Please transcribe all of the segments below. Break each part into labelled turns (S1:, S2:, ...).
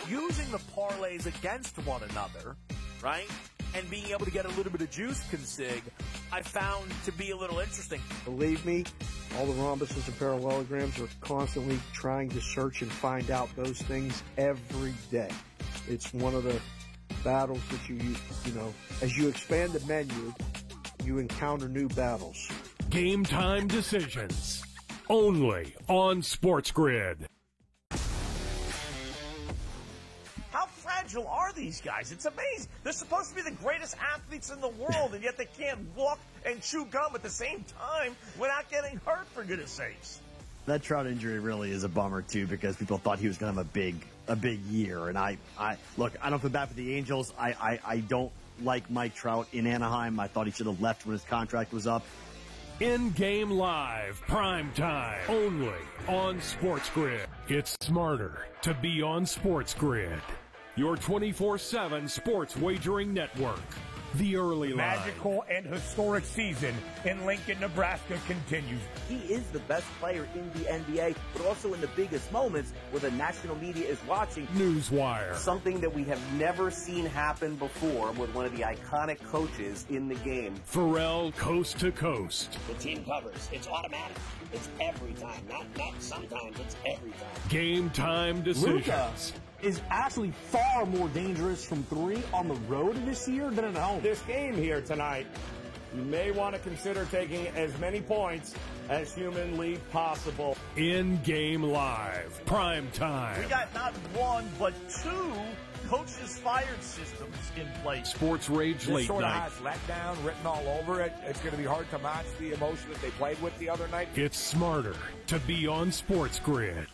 S1: using the parlays against one another, right, and being able to get a little bit of juice consig, I found to be a little interesting.
S2: Believe me, all the rhombuses and parallelograms are constantly trying to search and find out those things every day. It's one of the battles that you know, as you expand the menu, you encounter new battles.
S3: Game time decisions, only on Sports Grid.
S1: How fragile are these guys? It's amazing. They're supposed to be the greatest athletes in the world, and yet they can't walk and chew gum at the same time without getting hurt, for goodness sakes.
S4: That Trout injury really is a bummer, too, because people thought he was going to have a big year. And I look, I don't feel bad for the Angels. I don't like Mike Trout in Anaheim. I thought he should have left when his contract was up.
S3: In-game live, prime time, only on Sports Grid. It's smarter to be on Sports Grid. Your 24/7 sports wagering network. The early line.
S5: Magical and historic season in Lincoln, Nebraska continues.
S6: He is the best player in the NBA, but also in the biggest moments where the national media is watching.
S3: Newswire.
S6: Something that we have never seen happen before with one of the iconic coaches in the game.
S3: Pharrell, coast to coast.
S7: The team covers. It's automatic. It's every time. Not sometimes. It's every time.
S3: Game time decisions.
S8: Luka is actually far more dangerous from three on the road this year than at home.
S5: This game here tonight, you may want to consider taking as many points as humanly possible.
S3: In-game live, prime time.
S1: We got not one, but two coaches fired systems in place.
S3: Sports Rage
S5: This
S3: late
S5: sort of
S3: night.
S5: has letdown written all over it. It's going to be hard to match the emotion that they played with the other night.
S3: It's smarter to be on Sports Grid.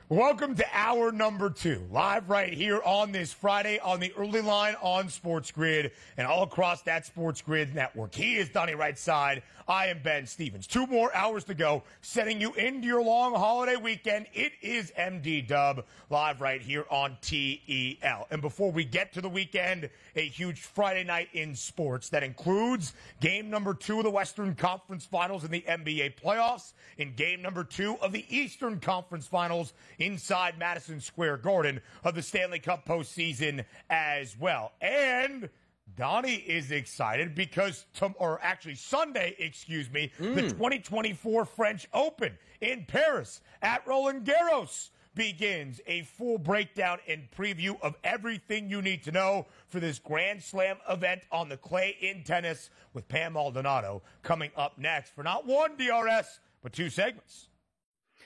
S5: Welcome to hour number 2, live right here on this Friday on the early line on Sports Grid and all across that Sports Grid network. He is Donnie Rightside. I am Ben Stevens. 2 more hours to go, setting you into your long holiday weekend. It is MD Dub, live right here on TEL. And before we get to the weekend, a huge Friday night in sports that includes game number 2 of the Western Conference Finals in the NBA playoffs, and game number 2 of the Eastern Conference Finals inside Madison Square Garden of the Stanley Cup postseason as well. And Donnie is excited because, Sunday, the 2024 French Open in Paris at Roland Garros begins. A full breakdown and preview of everything you need to know for this Grand Slam event on the clay in tennis with Pam Maldonado coming up next for not one DRS, but 2 segments.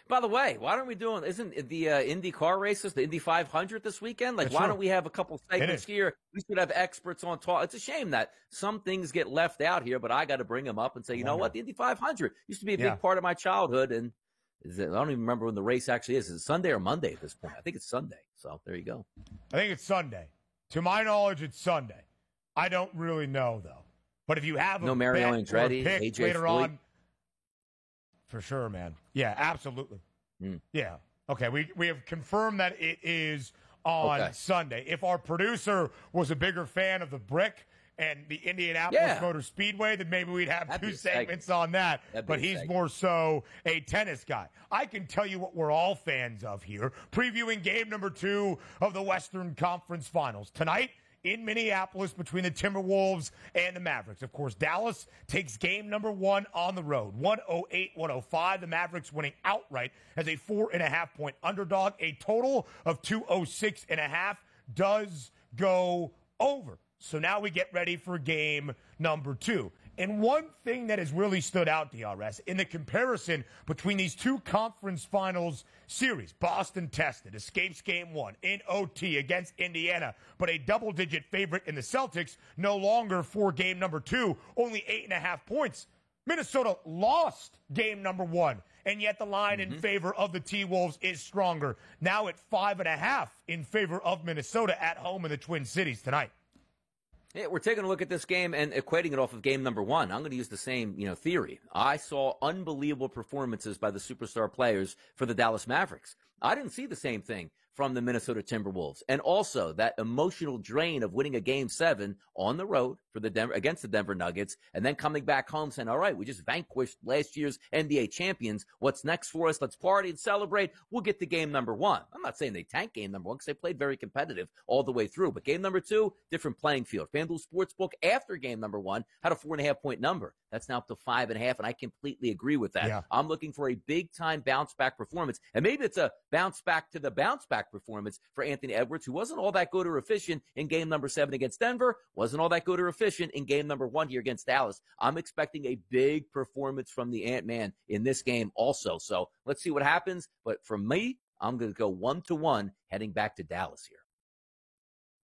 S9: By the way, why don't we isn't the Indy car races, the Indy 500 this weekend? Like, why don't we have a couple segments here? We should have experts on talk. It's a shame that some things get left out here, but I got to bring them up and say, you know what? The Indy 500 used to be a big part of my childhood, and I don't even remember when the race actually is. Is it Sunday or Monday at this point? I think it's Sunday. So there you go.
S5: I think it's Sunday. To my knowledge, it's Sunday. I don't really know, though. But if you have a
S9: Mario
S5: bet or a
S9: Andretti,
S5: pick
S9: AJ
S5: later
S9: Foyt.
S5: on, for sure, man. Yeah, absolutely. Yeah. Okay, we have confirmed that it is on Sunday. If our producer was a bigger fan of the Brick and the Indianapolis Motor Speedway, then maybe we'd have 2 segments on that. But he's more so a tennis guy. I can tell you what we're all fans of here, previewing game number 2 of the Western Conference Finals. Tonight, in Minneapolis between the Timberwolves and the Mavericks. Of course, Dallas takes game number 1 on the road. 108-105. The Mavericks winning outright as a 4.5-point underdog. A total of 206.5 does go over. So now we get ready for game number 2. And one thing that has really stood out, DRS, in the comparison between these 2 conference finals series, Boston tested, escapes game 1 in OT against Indiana, but a double-digit favorite in the Celtics, no longer for game number 2, only 8.5 points. Minnesota lost game number 1, and yet the line in favor of the T-Wolves is stronger. Now at 5.5 in favor of Minnesota at home in the Twin Cities tonight.
S9: Yeah, we're taking a look at this game and equating it off of game number one. I'm going to use the same, theory. I saw unbelievable performances by the superstar players for the Dallas Mavericks. I didn't see the same thing from the Minnesota Timberwolves. And also that emotional drain of winning a game 7 on the road for against the Denver Nuggets, and then coming back home saying, all right, we just vanquished last year's NBA champions. What's next for us? Let's party and celebrate. We'll get to game number 1. I'm not saying they tanked game number 1 because they played very competitive all the way through. But game number 2, different playing field. FanDuel Sportsbook after game number 1 had a 4.5-point number. That's now up to 5.5, and I completely agree with that. Yeah. I'm looking for a big-time bounce-back performance, and maybe it's a bounce-back to the bounce-back performance for Anthony Edwards, who wasn't all that good or efficient in game number 7 against Denver, wasn't all that good or efficient in game number 1 here against Dallas. I'm expecting a big performance from the Ant-Man in this game also. So let's see what happens. But for me, I'm going to go 1-1 heading back to Dallas here.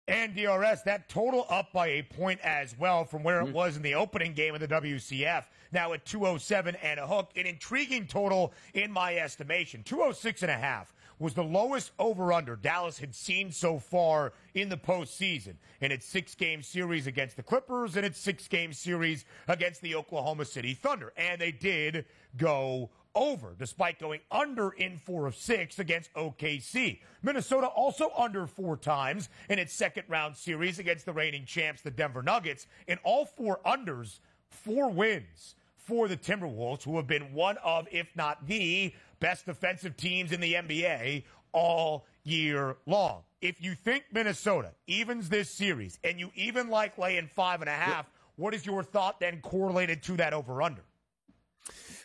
S5: And DRS, that total up by a point as well from where it was in the opening game of the WCF. Now at 207 and a hook. An intriguing total in my estimation. 206.5 was the lowest over-under Dallas had seen so far in the postseason in its 6-game series against the Clippers and its 6-game series against the Oklahoma City Thunder. And they did go over, despite going under in 4 of 6 against OKC. Minnesota also under 4 times in its second-round series against the reigning champs, the Denver Nuggets. In all 4 unders, 4 wins for the Timberwolves, who have been one of, if not the best defensive teams in the NBA all year long. If you think Minnesota evens this series and you even like laying 5.5, what is your thought then correlated to that over-under?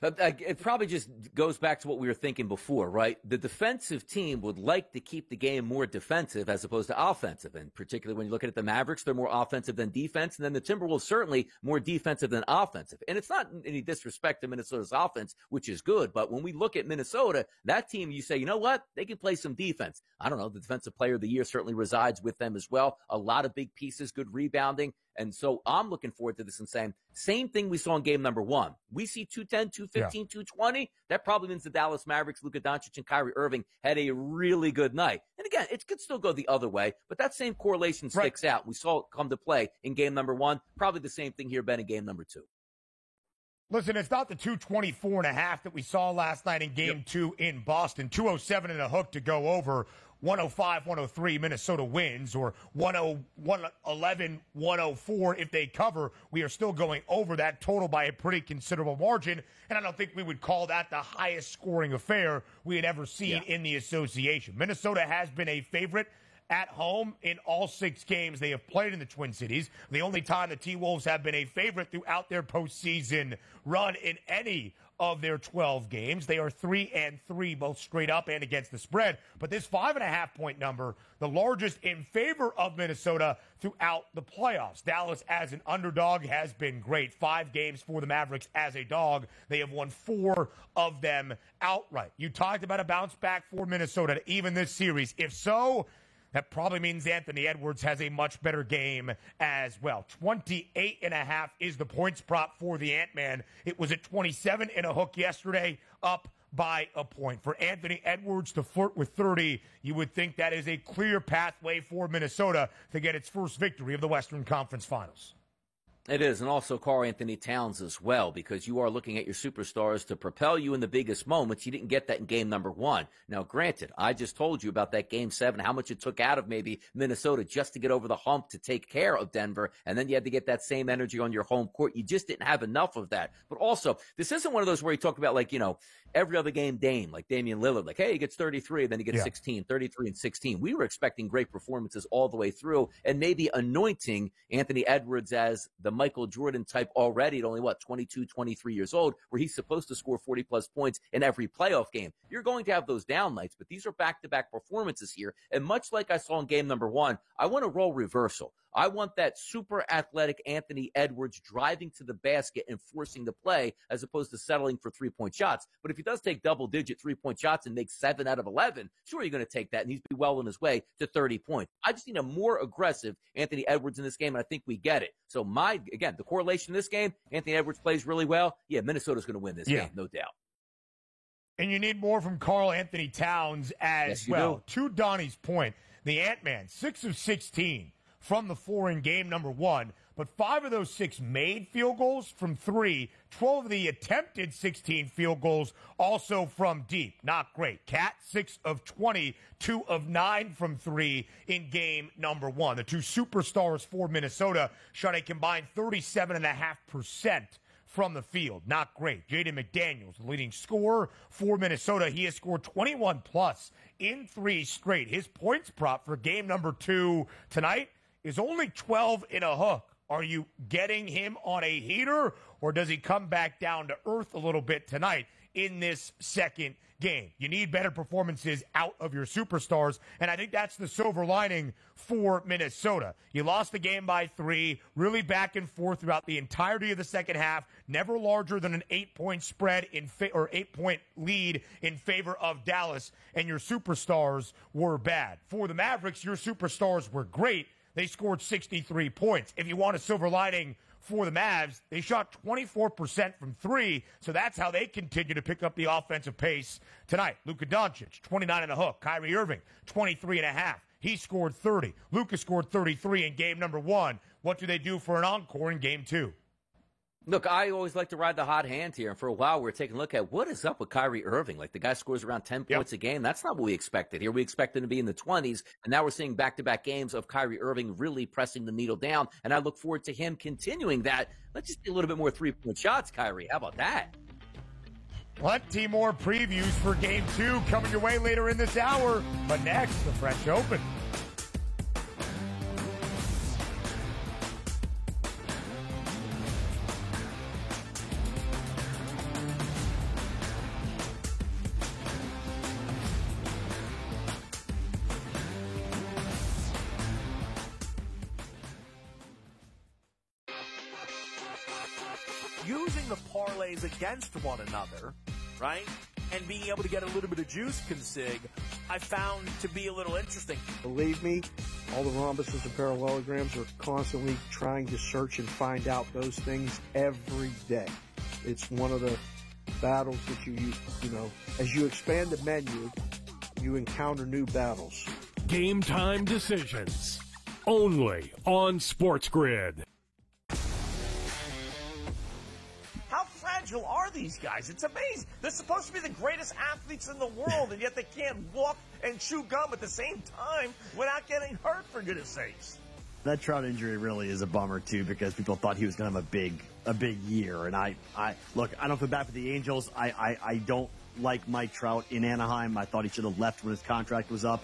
S9: It probably just goes back to what we were thinking before, right? The defensive team would like to keep the game more defensive as opposed to offensive. And particularly when you look at the Mavericks, they're more offensive than defense. And then the Timberwolves certainly more defensive than offensive. And it's not any disrespect to Minnesota's offense, which is good. But when we look at Minnesota, that team, you say, you know what? They can play some defense. I don't know. The Defensive Player of the Year certainly resides with them as well. A lot of big pieces, good rebounding. And so I'm looking forward to this and saying, same thing we saw in game number 1. We see 210, 215, 220. That probably means the Dallas Mavericks, Luka Doncic, and Kyrie Irving had a really good night. And again, it could still go the other way, but that same correlation sticks out. We saw it come to play in game number 1. Probably the same thing here, Ben, in game number 2.
S5: Listen, it's not the 224.5 that we saw last night in game 2 in Boston. 207 and a hook to go over. 105-103, Minnesota wins, or 111-104 if they cover. We are still going over that total by a pretty considerable margin, and I don't think we would call that the highest scoring affair we had ever seen in the association. Minnesota has been a favorite at home in all 6 games they have played in the Twin Cities. The only time the T-Wolves have been a favorite throughout their postseason run in any of their 12 games. They are 3-3, both straight up and against the spread. But this 5.5-point number, the largest in favor of Minnesota throughout the playoffs. Dallas as an underdog has been great. 5 games for the Mavericks as a dog. They have won 4 of them outright. You talked about a bounce back for Minnesota to even this series. If so, that probably means Anthony Edwards has a much better game as well. 28.5 is the points prop for the Ant-Man. It was at 27 and a hook yesterday, up by a point. For Anthony Edwards to flirt with 30, you would think that is a clear pathway for Minnesota to get its first victory of the Western Conference Finals.
S9: It is, and also Karl-Anthony Towns as well, because you are looking at your superstars to propel you in the biggest moments. You didn't get that in game number 1. Now, granted, I just told you about that game 7, how much it took out of maybe Minnesota just to get over the hump to take care of Denver, and then you had to get that same energy on your home court. You just didn't have enough of that. But also, this isn't one of those where you talk about, like, every other game Dame, like Damian Lillard, like, hey, he gets 33, and then he gets 16, 33 and 16. We were expecting great performances all the way through, and maybe anointing Anthony Edwards as the Michael Jordan type already at only, 22, 23 years old, where he's supposed to score 40-plus points in every playoff game. You're going to have those down nights, but these are back-to-back performances here. And much like I saw in game number 1, I want a role reversal. I want that super athletic Anthony Edwards driving to the basket and forcing the play as opposed to settling for 3-point shots. But if he does take double-digit 3-point shots and makes 7 out of 11, sure, you're going to take that, and he's be well on his way to 30 points. I just need a more aggressive Anthony Edwards in this game, and I think we get it. So again, the correlation in this game, Anthony Edwards plays really well. Yeah, Minnesota's going to win this game, no doubt.
S5: And you need more from Karl-Anthony Towns as well. To Donnie's point, the Ant-Man, 6 of 16 from the floor in game number 1, but 5 of those 6 made field goals from 3. 12 of the attempted 16 field goals also from deep. Not great. Cat, 6 of 20, 2 of 9 from 3 in game number 1. The 2 superstars for Minnesota shot a combined 37.5% from the field. Not great. Jaden McDaniels, the leading scorer for Minnesota. He has scored 21-plus in 3 straight. His points prop for game number 2 tonight is only 12 in a hook. Are you getting him on a heater, or does he come back down to earth a little bit tonight in this second game? You need better performances out of your superstars, and I think that's the silver lining for Minnesota. You lost the game by 3, really back and forth throughout the entirety of the second half, never larger than an 8-point spread or 8-point lead in favor of Dallas, and your superstars were bad. For the Mavericks, your superstars were great. They scored 63 points. If you want a silver lining for the Mavs, they shot 24% from 3, so that's how they continue to pick up the offensive pace tonight. Luka Doncic, 29 and a hook. Kyrie Irving, 23 and a half. He scored 30. Luka scored 33 in game number 1. What do they do for an encore in game 2?
S9: Look, I always like to ride the hot hand here, and for a while we were taking a look at what is up with Kyrie Irving. Like, the guy scores around 10 points a game. That's not what we expected here. We expected him to be in the 20s, and now we're seeing back-to-back games of Kyrie Irving really pressing the needle down, and I look forward to him continuing that. Let's just see a little bit more three-point shots, Kyrie. How about that?
S5: Plenty more previews for game 2 coming your way later in this hour, but next, the French Open.
S1: Using the parlays against one another, right, and being able to get a little bit of juice consig, I found to be a little interesting.
S2: Believe me, all the rhombuses and parallelograms are constantly trying to search and find out those things every day. It's one of the battles that you know, as you expand the menu, you encounter new battles.
S3: Game time decisions, only on Sports Grid.
S1: How fragile are these guys? It's amazing. They're supposed to be the greatest athletes in the world, and yet they can't walk and chew gum at the same time without getting hurt, for goodness sakes.
S4: That Trout injury really is a bummer, too, because people thought he was going to have a big year. And I look, I don't feel bad for the Angels. I don't like Mike Trout in Anaheim. I thought he should have left when his contract was up.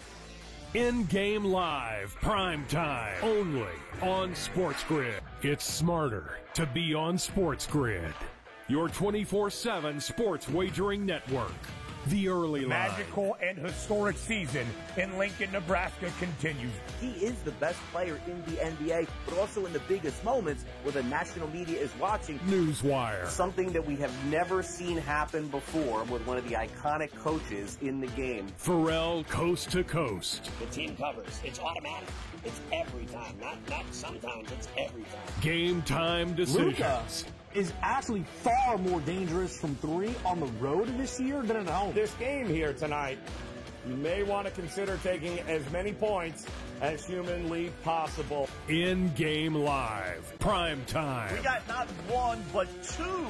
S3: In-game live, prime time, only on Sports Grid. It's smarter to be on Sports Grid. Your 24/7 sports wagering network. The early line.
S5: Magical and historic season in Lincoln, Nebraska continues.
S6: He is the best player in the NBA, but also in the biggest moments where the national media is watching.
S3: Newswire.
S10: Something that we have never seen happen before with one of the iconic coaches in the game.
S3: Pharrell, coast to coast.
S7: The team covers. It's automatic. It's every time. Not sometimes. It's every time.
S3: Game time decisions.
S8: Luka is actually far more dangerous from 3 on the road this year than at home.
S11: This game here tonight, you may want to consider taking as many points as humanly possible.
S3: In-game live, prime time.
S1: We got not 1, but 2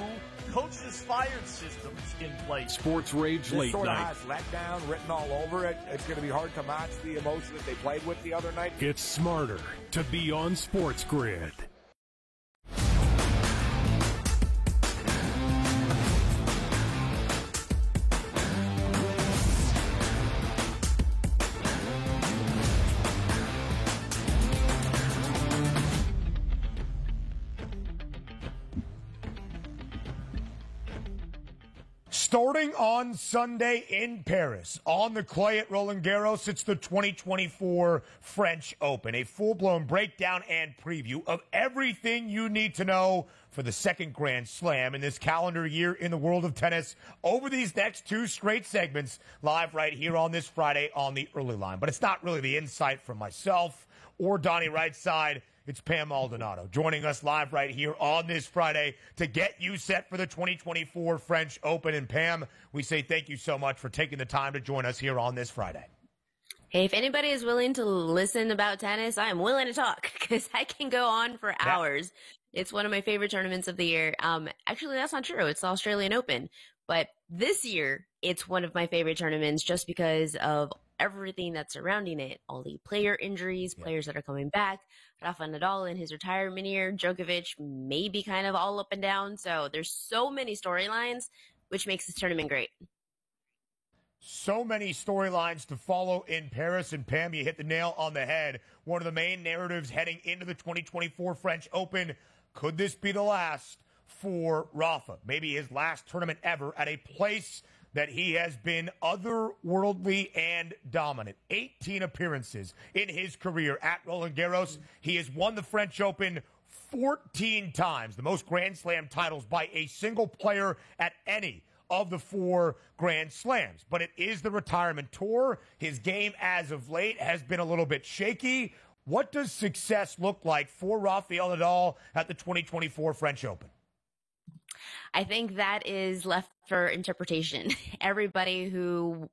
S1: coaches fired systems in place.
S3: Sports Rage Late
S11: sort
S3: Night.
S11: of has letdown written all over it. It's going to be hard to match the emotion that they played with the other night.
S3: It's smarter to be on Sports Grid.
S5: Starting on Sunday in Paris, on the clay at Roland Garros, it's the 2024 French Open. A full-blown breakdown and preview of everything you need to know for the second Grand Slam in this calendar year in the world of tennis over these next 2 straight segments, live right here on this Friday on the early line. But it's not really the insight from myself or Donnie Rightside. It's Pam Maldonado joining us live right here on this Friday to get you set for the 2024 French Open. And Pam, we say thank you so much for taking the time to join us here on this Friday.
S12: Hey, if anybody is willing to listen about tennis, I am willing to talk because I can go on for hours. It's one of my favorite tournaments of the year. Actually, that's not true. It's the Australian Open. But this year, it's one of my favorite tournaments just because of everything that's surrounding it. All the player injuries, players that are coming back, Rafa Nadal in his retirement year, Djokovic maybe kind of all up and down. So there's so many storylines, which makes this tournament great.
S5: So many storylines to follow in Paris, and Pam, you hit the nail on the head. One of the main narratives heading into the 2024 French Open, could this be the last for Rafa? Maybe his last tournament ever at a place that he has been otherworldly and dominant. 18 appearances in his career at Roland Garros. He has won the French Open 14 times, the most Grand Slam titles by a single player at any of the 4 Grand Slams. But it is the retirement tour. His game as of late has been a little bit shaky. What does success look like for Rafael Nadal at the 2024 French Open?
S12: I think that is left for interpretation. Everybody who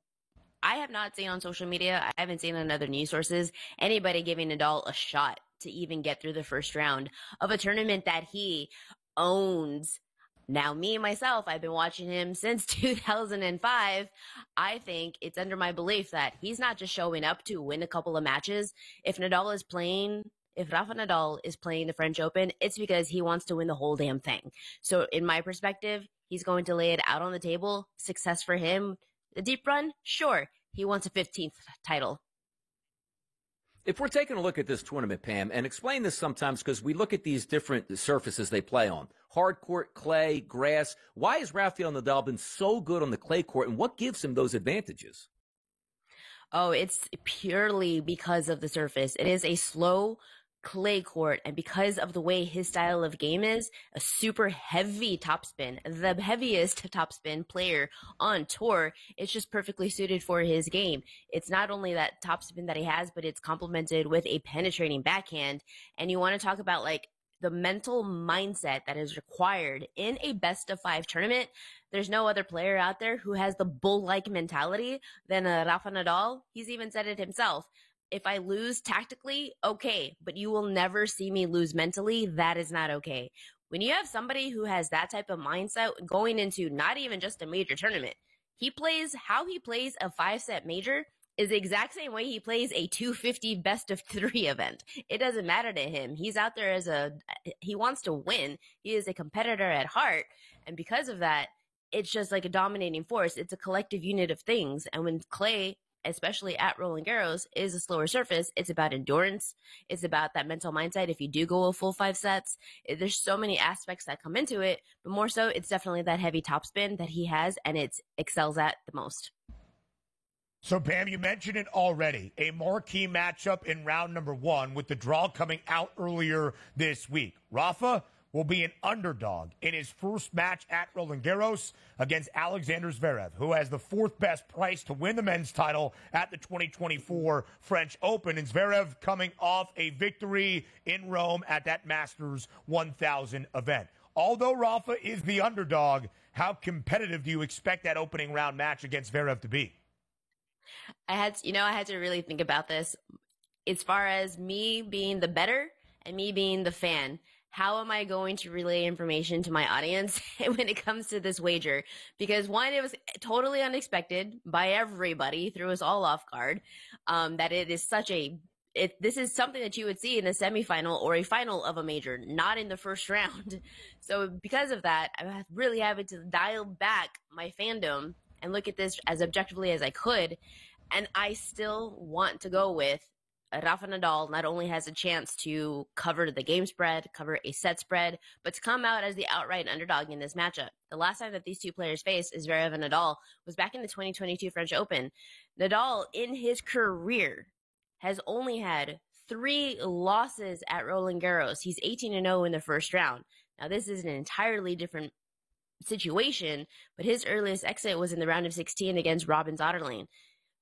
S12: I have not seen on social media, I haven't seen on other news sources, anybody giving Nadal a shot to even get through the first round of a tournament that he owns. Now, me, myself, I've been watching him since 2005. I think it's under my belief that he's not just showing up to win a couple of matches. If Rafa Nadal is playing the French Open, it's because he wants to win the whole damn thing. So in my perspective, he's going to lay it out on the table. Success for him. The deep run? Sure. He wants a 15th title.
S9: If we're taking a look at this tournament, Pam, and explain this sometimes because we look at these different surfaces they play on, hard court, clay, grass. Why has Rafael Nadal been so good on the clay court, and what gives him those advantages?
S12: Oh, it's purely because of the surface. It is a slow clay court, and because of the way his style of game is, a super heavy topspin, the heaviest topspin player on tour, it's just perfectly suited for his game. It's not only that topspin that he has, but it's complemented with a penetrating backhand. And you want to talk about like the mental mindset that is required in a best of 5 tournament. There's no other player out there who has the bull-like mentality than Rafa Nadal. He's even said it himself. If I lose tactically, okay, but you will never see me lose mentally. That is not okay. When you have somebody who has that type of mindset going into not even just a major tournament, how he plays a 5-set major is the exact same way he plays a 250 best of 3 event. It doesn't matter to him. He's out there he wants to win. He is a competitor at heart. And because of that, it's just like a dominating force. It's a collective unit of things. And when clay, especially at Roland Garros, is a slower surface, it's about endurance. It's about that mental mindset. If you do go a full 5 sets, there's so many aspects that come into it, but more so, it's definitely that heavy topspin that he has, and it excels at the most.
S5: So, Pam, you mentioned it already. A marquee matchup in round number 1 with the draw coming out earlier this week. Rafa will be an underdog in his first match at Roland Garros against Alexander Zverev, who has the 4th best price to win the men's title at the 2024 French Open. And Zverev coming off a victory in Rome at that Masters 1000 event. Although Rafa is the underdog, how competitive do you expect that opening round match against Zverev to be?
S12: I had to really think about this as far as me being the bettor and me being the fan. How am I going to relay information to my audience when it comes to this wager? Because one, it was totally unexpected by everybody, threw us all off guard, that it is this is something that you would see in a semifinal or a final of a major, not in the first round. So because of that, I really having to dial back my fandom and look at this as objectively as I could. And I still want to go with Rafa Nadal not only has a chance to cover the game spread, cover a set spread, but to come out as the outright underdog in this matchup. The last time that these two players faced, Zverev and Nadal, was back in the 2022 French Open. Nadal, in his career, has only had 3 losses at Roland Garros. He's 18-0 in the first round. Now, this is an entirely different situation, but his earliest exit was in the round of 16 against Robin Soderling.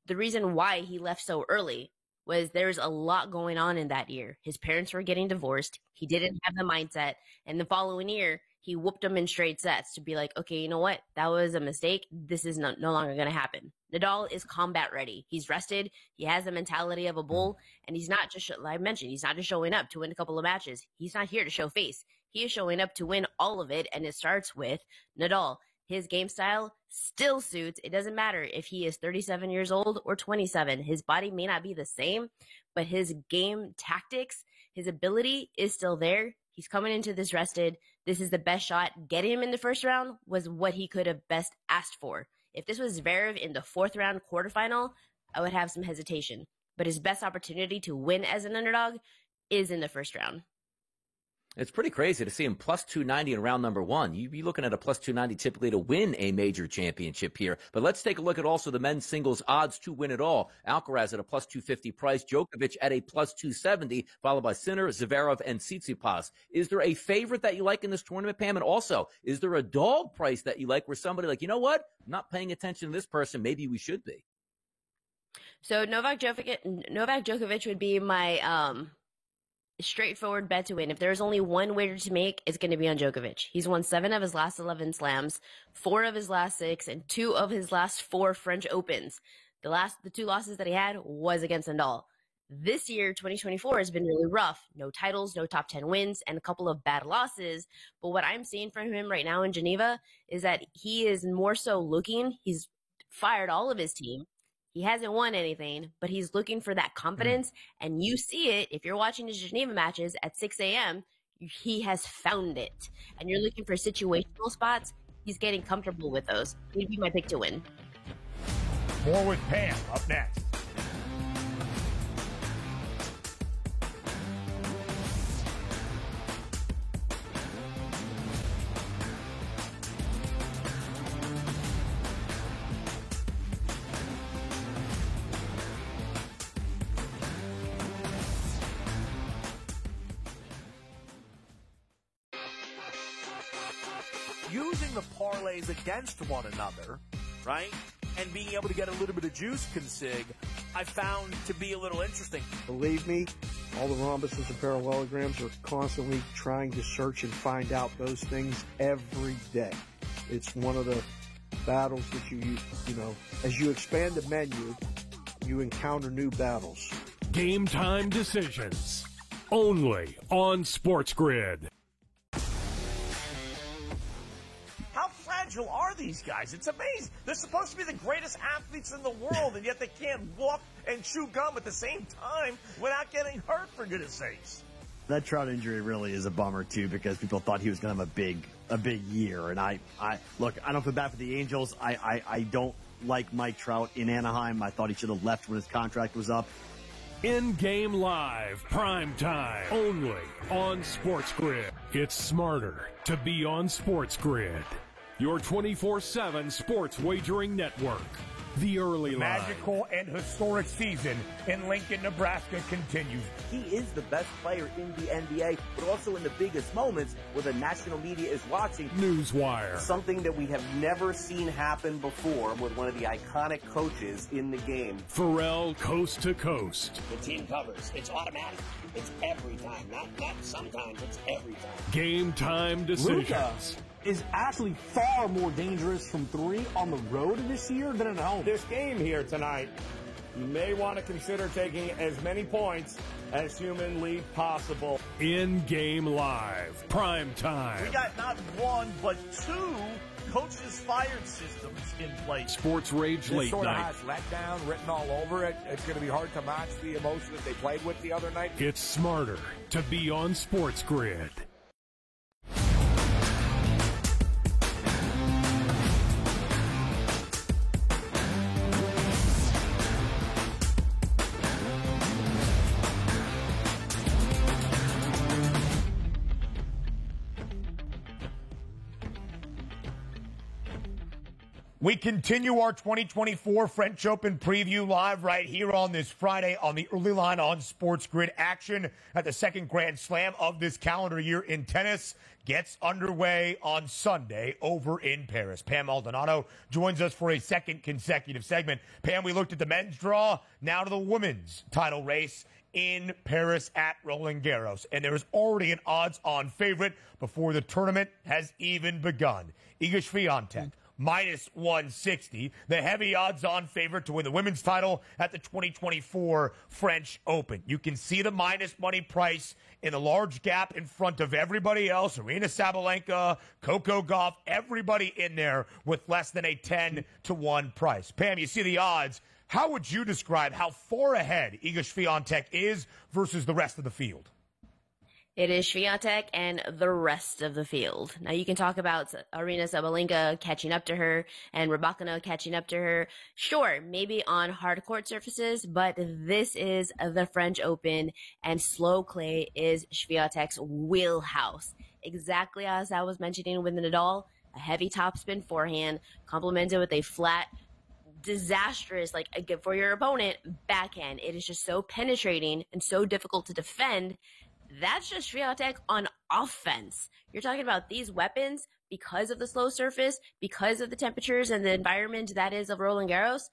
S12: The reason why he left so early was there's a lot going on in that year. His parents were getting divorced. He didn't have the mindset. And the following year, he whooped them in straight sets to be like, okay, you know what? That was a mistake. This is no longer going to happen. Nadal is combat ready. He's rested. He has the mentality of a bull. And he's not just, like I mentioned, he's not just showing up to win a couple of matches. He's not here to show face. He is showing up to win all of it. And it starts with Nadal. His game style still suits. It doesn't matter if he is 37 years old or 27. His body may not be the same, but his game tactics, his ability is still there. He's coming into this rested. This is the best shot. Getting him in the first round was what he could have best asked for. If this was Zverev in the fourth round quarterfinal, I would have some hesitation. But his best opportunity to win as an underdog is in the first round.
S9: It's pretty crazy to see him plus 290 in round number one. You'd be looking at a plus 290 typically to win a major championship here. But let's take a look at also the men's singles odds to win it all. Alcaraz at a plus 250 price, Djokovic at a plus 270, followed by Sinner, Zverev, and Tsitsipas. Is there a favorite that you like in this tournament, Pam? And also, is there a dog price that you like where somebody like, you know what? I'm not paying attention to this person. Maybe we should be.
S12: So Novak Djokovic would be my straightforward bet to win. If there's only one wager to make, it's going to be on Djokovic. He's won 7 of his last 11 slams, 4 of his last 6, and 2 of his last 4 French Opens. The 2 losses that he had was against Nadal. This year, 2024, has been really rough. No titles, no top 10 wins, and a couple of bad losses. But what I'm seeing from him right now in Geneva is that he is more so looking. He's fired all of his team. He hasn't won anything, but he's looking for that confidence. And you see it if you're watching his Geneva matches at 6 a.m. He has found it. And you're looking for situational spots. He's getting comfortable with those. He'd be my pick to win.
S5: More with Pam up next.
S10: Using the parlays against one another, right, and being able to get a little bit of juice consig, I found to be a little interesting.
S2: Believe me, all the rhombuses and parallelograms are constantly trying to search and find out those things every day. It's one of the battles that you know, as you expand the menu, you encounter new battles.
S3: Game time decisions, only on Sports Grid.
S1: How fragile are these guys? It's amazing. They're supposed to be the greatest athletes in the world, and yet they can't walk and chew gum at the same time without getting hurt, for goodness sakes.
S4: That Trout injury really is a bummer, too, because people thought he was going to have a big year. And I look, I don't feel bad for the Angels. I don't like Mike Trout in Anaheim. I thought he should have left when his contract was up.
S3: In-game live, prime time, only on Sports Grid. It's smarter to be on Sports Grid. Your 24/7 sports wagering network. The early line.
S5: Magical and historic season in Lincoln, Nebraska continues.
S6: He is the best player in the NBA, but also in the biggest moments where the national media is watching.
S3: Newswire.
S10: Something that we have never seen happen before with one of the iconic coaches in the game.
S3: Pharrell, coast to coast.
S7: The team covers. It's automatic. It's every time. Not sometimes. It's every time.
S3: Game time decisions.
S8: Luka is actually far more dangerous from 3 on the road this year than at home.
S11: This game here tonight, you may want to consider taking as many points as humanly possible.
S3: In-game live, prime time.
S1: We got not 1, but 2 coaches fired systems in place.
S3: Sports Rage
S13: this
S3: late
S13: sort
S3: night.
S13: of has letdown written all over it. It's going to be hard to match the emotion that they played with the other night.
S3: It's smarter to be on Sports Grid.
S5: We continue our 2024 French Open preview live right here on this Friday on the Early Line on Sports Grid. Action at the second Grand Slam of this calendar year in tennis gets underway on Sunday over in Paris. Pam Maldonado joins us for a second consecutive segment. Pam, we looked at the men's draw, now to the women's title race in Paris at Roland Garros. And there is already an odds-on favorite before the tournament has even begun. Iga Swiatek, minus 160, the heavy odds-on favorite to win the women's title at the 2024 French Open. You can see the minus money price in the large gap in front of everybody else. Aryna Sabalenka, Coco Gauff, everybody in there with less than a 10-1 price. Pam, you see the odds. How would you describe how far ahead Iga Swiatek is versus the rest of the field?
S12: It is Swiatek and the rest of the field. Now, you can talk about Aryna Sabalenka catching up to her and Rybakina catching up to her. Sure, maybe on hard court surfaces, but this is the French Open, and slow clay is Swiatek's wheelhouse. Exactly as I was mentioning with Nadal, a heavy topspin forehand complemented with a flat, disastrous, like for your opponent, backhand. It is just so penetrating and so difficult to defend. That's just Swiatek on offense. You're talking about these weapons because of the slow surface, because of the temperatures and the environment that is of Roland Garros.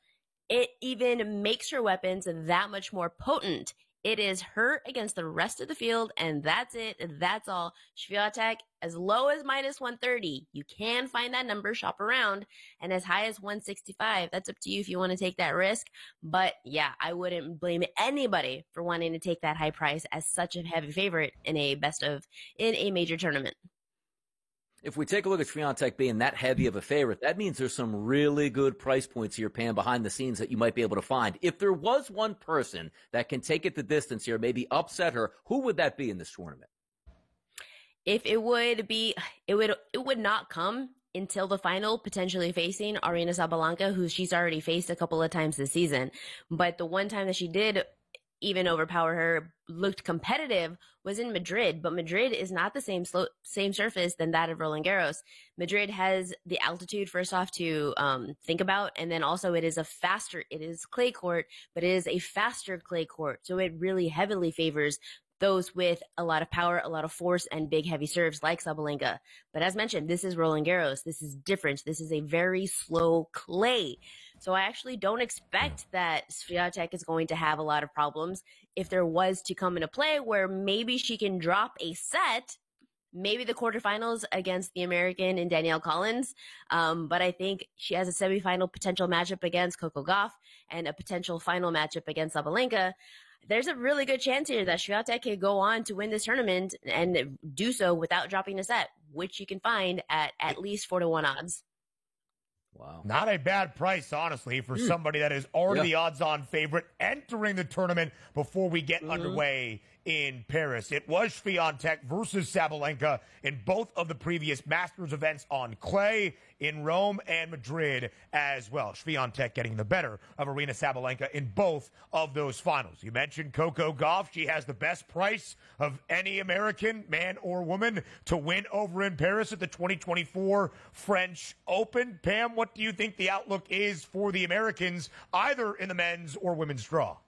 S12: It even makes her weapons that much more potent. It is her against the rest of the field, and that's it. That's all. Swiatek, as low as minus 130. You can find that number, shop around, and as high as 165. That's up to you if you want to take that risk. But yeah, I wouldn't blame anybody for wanting to take that high price as such a heavy favorite in a major tournament.
S9: If we take a look at Swiatek being that heavy of a favorite, that means there's some really good price points here, Pam, behind the scenes that you might be able to find. If there was one person that can take it the distance here, maybe upset her, who would that be in this tournament?
S12: If it would not come until the final, potentially facing Aryna Sabalenka, who she's already faced a couple of times this season. But the one time that she did even overpower her, looked competitive, was in Madrid. But Madrid is not the same surface than that of Roland Garros. Madrid has the altitude, first off, to think about, and then also it is clay court, but it is a faster clay court. So it really heavily favors those with a lot of power, a lot of force, and big heavy serves like Sabalenka. But as mentioned, this is Roland Garros. This is different. This is a very slow clay. So I actually don't expect that Swiatek is going to have a lot of problems. If there was to come into play where maybe she can drop a set, maybe the quarterfinals against the American and Danielle Collins. But I think she has a semifinal potential matchup against Coco Gauff and a potential final matchup against Sabalenka. There's a really good chance here that Swiatek could go on to win this tournament and do so without dropping a set, which you can find at least 4-1 odds.
S9: Wow.
S5: Not a bad price, honestly, for somebody that is already the odds-on favorite entering the tournament before we get underway in Paris. It was Swiatek versus Sabalenka in both of the previous Masters events on clay in Rome and Madrid as well. Swiatek getting the better of Aryna Sabalenka in both of those finals. You mentioned Coco Gauff. She has the best price of any American, man or woman, to win over in Paris at the 2024 French Open. Pam, what do you think the outlook is for the Americans, either in the men's or women's draw?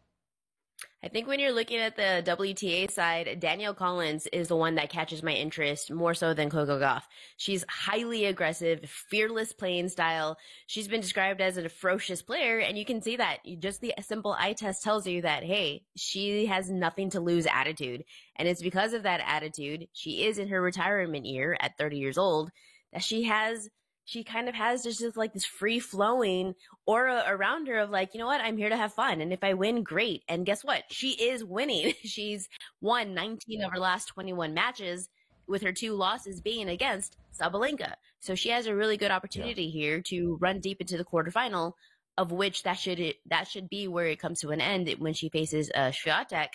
S12: I think when you're looking at the WTA side, Danielle Collins is the one that catches my interest more so than Coco Gauff. She's highly aggressive, fearless playing style. She's been described as a ferocious player, and you can see that. Just the simple eye test tells you that, hey, she has nothing to lose attitude. And it's because of that attitude, she is in her retirement year at 30 years old, that she kind of has just like this free-flowing aura around her of like, you know what, I'm here to have fun. And if I win, great. And guess what? She is winning. She's won 19 of her last 21 matches, with her 2 losses being against Sabalenka. So she has a really good opportunity here to run deep into the quarterfinal, of which that should be where it comes to an end when she faces Swiatek.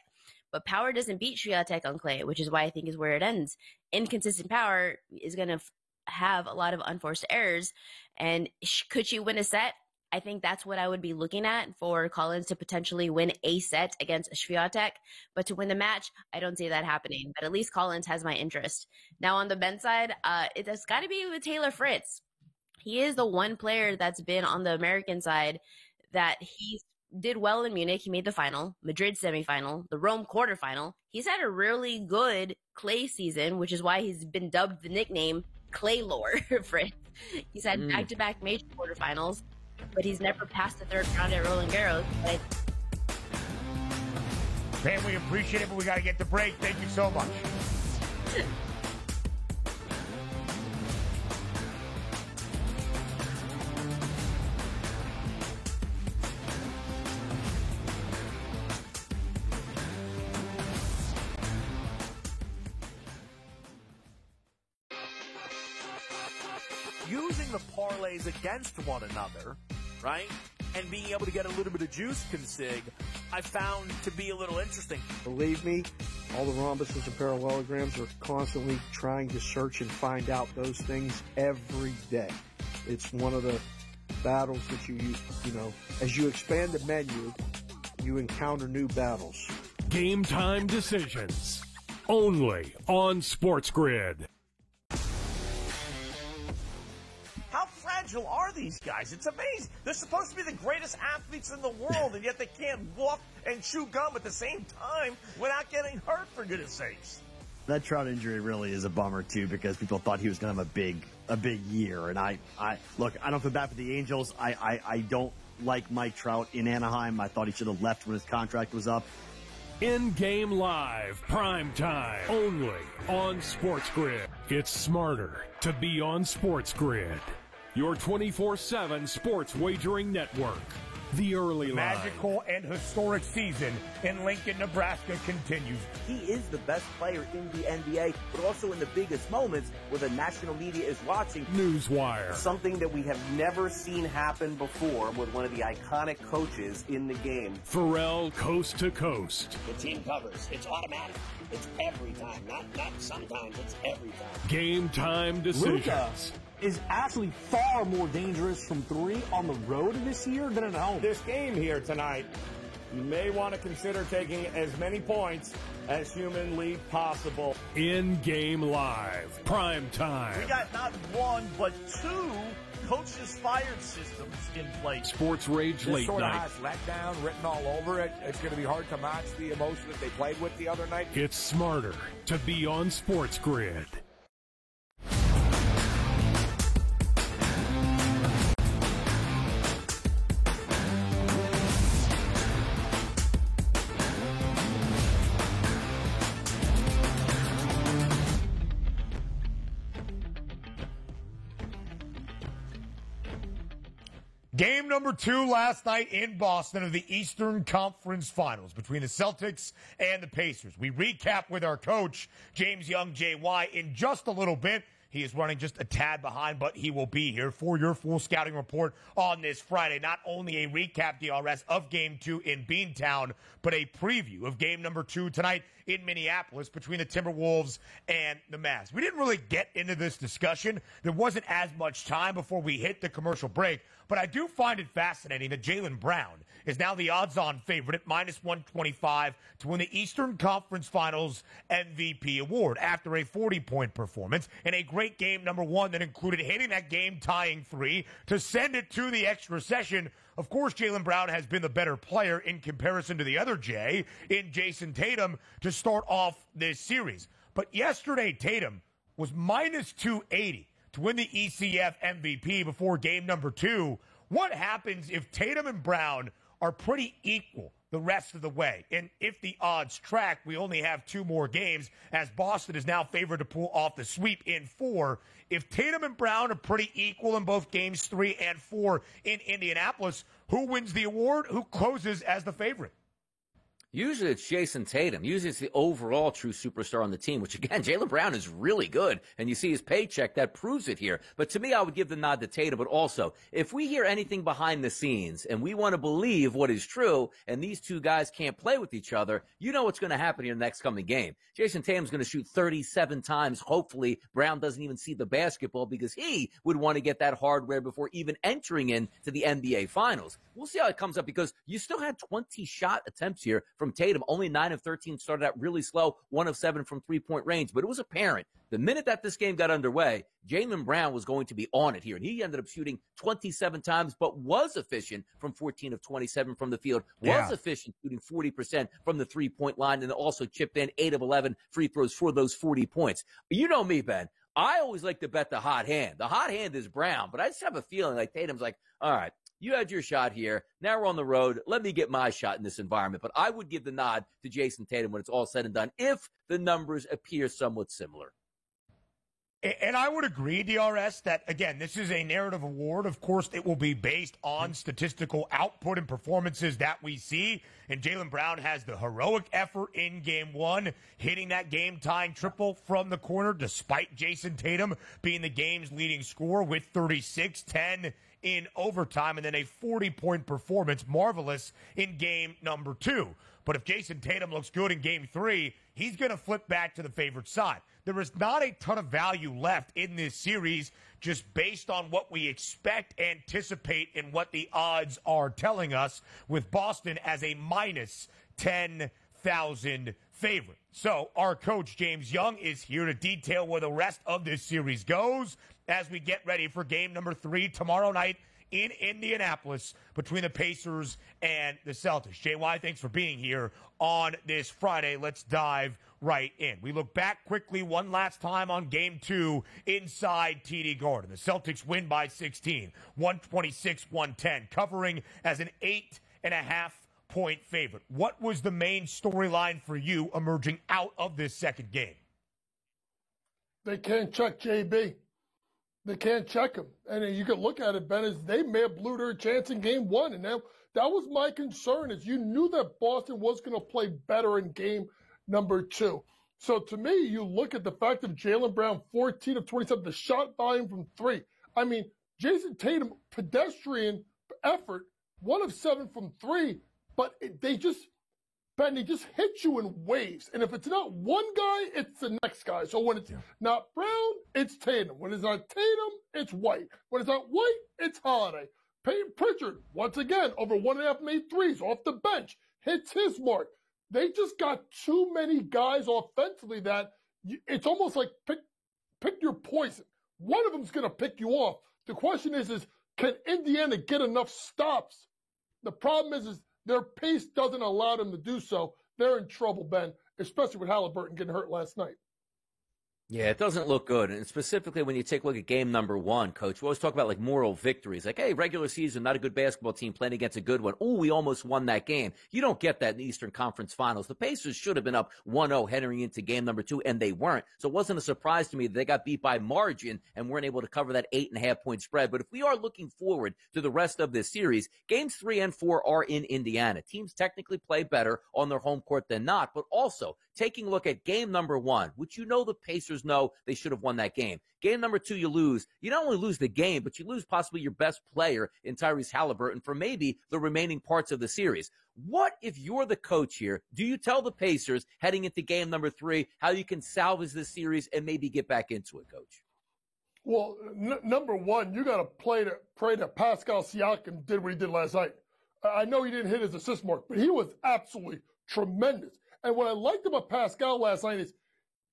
S12: But power doesn't beat Swiatek on clay, which is why I think is where it ends. Inconsistent power is going to have a lot of unforced errors. And could she win a set? I think that's what I would be looking at for Collins to potentially win a set against Swiatek. But to win the match, I don't see that happening. But at least Collins has my interest. Now on the men's side, it's got to be with Taylor Fritz. He is the one player that's been on the American side that he did well in Munich. He made the final, Madrid semifinal, the Rome quarterfinal. He's had a really good clay season, which is why he's been dubbed the nickname Clay Lore for it. He's had back-to-back major quarterfinals, but he's never passed the third round at Roland Garros.
S5: Man, we appreciate it, but we got to get the break. Thank you so much.
S10: Using the parlays against one another, right? And being able to get a little bit of juice consig, I found to be a little interesting.
S2: Believe me, all the rhombuses and parallelograms are constantly trying to search and find out those things every day. It's one of the battles that you know, as you expand the menu, you encounter new battles.
S3: Game time decisions. Only on Sports Grid.
S1: How fragile are these guys? It's amazing. They're supposed to be the greatest athletes in the world, and yet they can't walk and chew gum at the same time without getting hurt, for goodness sakes.
S4: That Trout injury really is a bummer, too, because people thought he was going to have a big year. And I don't feel bad for the Angels. I don't like Mike Trout in Anaheim. I thought he should have left when his contract was up.
S3: In-game live, prime time, only on Sports Grid. It's smarter to be on Sports Grid. Your 24/7 sports wagering network. The early line.
S5: Magical and historic season in Lincoln, Nebraska continues.
S6: He is the best player in the NBA, but also in the biggest moments where the national media is watching.
S3: Newswire.
S14: Something that we have never seen happen before with one of the iconic coaches in the game.
S3: Pharrell, coast to coast.
S7: The team covers. It's automatic. It's every time. Not sometimes. It's every time.
S3: Game time decisions.
S8: Luka is actually far more dangerous from three on the road this year than at home.
S11: This game here tonight, you may want to consider taking as many points as humanly possible.
S3: In-game live, prime time.
S1: We got not one, but two coaches fired systems in place.
S3: Sports Rage
S13: this
S3: late
S13: sort
S3: night.
S13: of has letdown written all over it. It's going to be hard to match the emotion that they played with the other night.
S3: It's smarter to be on Sports Grid.
S5: Game number 2 last night in Boston of the Eastern Conference Finals between the Celtics and the Pacers. We recap with our coach, James Young, JY, in just a little bit. He is running just a tad behind, but he will be here for your full scouting report on this Friday. Not only a recap, DRS, of Game 2 in Beantown, but a preview of Game number 2 tonight in Minneapolis between the Timberwolves and the Mavs. We didn't really get into this discussion. There wasn't as much time before we hit the commercial break, but I do find it fascinating that Jaylen Brown is now the odds-on favorite at -125 to win the Eastern Conference Finals MVP award after a 40-point performance in a great game number 1 that included hitting that game-tying 3 to send it to the extra session. Of course, Jaylen Brown has been the better player in comparison to the other Jay in Jason Tatum to start off this series. But yesterday, Tatum was -280 to win the ECF MVP before game number 2. What happens if Tatum and Brown are pretty equal the rest of the way? And if the odds track, we only have 2 more games, as Boston is now favored to pull off the sweep in 4. If Tatum and Brown are pretty equal in both games 3 and 4 in Indianapolis, who wins the award? Who closes as the favorite?
S9: Usually it's Jason Tatum. Usually it's the overall true superstar on the team, which, again, Jaylen Brown is really good, and you see his paycheck. That proves it here. But to me, I would give the nod to Tatum. But also, if we hear anything behind the scenes and we want to believe what is true and these two guys can't play with each other, you know what's going to happen in the next coming game. Jason Tatum's going to shoot 37 times. Hopefully, Brown doesn't even see the basketball because he would want to get that hardware before even entering into the NBA Finals. We'll see how it comes up because you still had 20 shot attempts here from from Tatum. Only 9 of 13 started out really slow, 1 of 7 from three-point range. But it was apparent the minute that this game got underway, Jaylen Brown was going to be on it here. And he ended up shooting 27 times, but was efficient from 14 of 27 from the field, was efficient shooting 40% from the three-point line, and also chipped in 8 of 11 free throws for those 40 points. You know me, Ben. I always like to bet the hot hand. The hot hand is Brown, but I just have a feeling like Tatum's like, all right, you had your shot here. Now we're on the road. Let me get my shot in this environment. But I would give the nod to Jason Tatum when it's all said and done if the numbers appear somewhat similar.
S5: And I would agree, DRS, that, again, this is a narrative award. Of course, it will be based on statistical output and performances that we see. And Jaylen Brown has the heroic effort in Game 1, hitting that game-tying triple from the corner, despite Jason Tatum being the game's leading scorer with 36, 10 in overtime, and then a 40-point performance, marvelous, in Game number 2. But if Jason Tatum looks good in Game 3, he's going to flip back to the favorite side. There is not a ton of value left in this series just based on what we expect, anticipate, and what the odds are telling us, with Boston as a minus 10,000 favorite. So our coach, James Young, is here to detail where the rest of this series goes as we get ready for game number 3 tomorrow night in Indianapolis between the Pacers and the Celtics. JY, thanks for being here on this Friday. Let's dive right in. We look back quickly one last time on Game 2 inside TD Garden. The Celtics win by 16, 126-110, covering as an 8.5-point favorite. What was the main storyline for you emerging out of this second game?
S15: They can't check JB. They can't check him. And you can look at it, Ben, as they may have blew their chance in Game 1. And that was my concern, is you knew that Boston was going to play better in Game number 2. So to me, you look at the fact of Jaylen Brown, 14 of 27, the shot volume from 3. I mean, Jason Tatum, pedestrian effort, 1 of 7 from 3, but they just hit you in waves. And if it's not one guy, it's the next guy. So when it's not Brown, it's Tatum. When it's not Tatum, it's White. When it's not White, it's Holiday. Peyton Pritchard, once again, over 1.5 made threes off the bench, hits his mark. They just got too many guys offensively that it's almost like pick your poison. One of them's going to pick you off. The question is can Indiana get enough stops? The problem is their pace doesn't allow them to do so. They're in trouble, Ben, especially with Halliburton getting hurt last night.
S9: Yeah, it doesn't look good. And specifically when you take a look at game number 1, Coach, we always talk about like moral victories. Like, hey, regular season, not a good basketball team playing against a good one. Oh, we almost won that game. You don't get that in the Eastern Conference Finals. The Pacers should have been up 1-0 heading into game number 2, and they weren't. So it wasn't a surprise to me that they got beat by margin and weren't able to cover that 8.5-point spread. But if we are looking forward to the rest of this series, games 3 and 4 are in Indiana. Teams technically play better on their home court than not, but also taking a look at game number 1, which the Pacers know they should have won that game. Game number 2, you lose. You not only lose the game, but you lose possibly your best player in Tyrese Halliburton for maybe the remaining parts of the series. What if you're the coach here? Do you tell the Pacers heading into game number 3 how you can salvage this series and maybe get back into it, Coach?
S15: Well, number 1, you got to pray that Pascal Siakam did what he did last night. I know he didn't hit his assist mark, but he was absolutely tremendous. And what I liked about Pascal last night is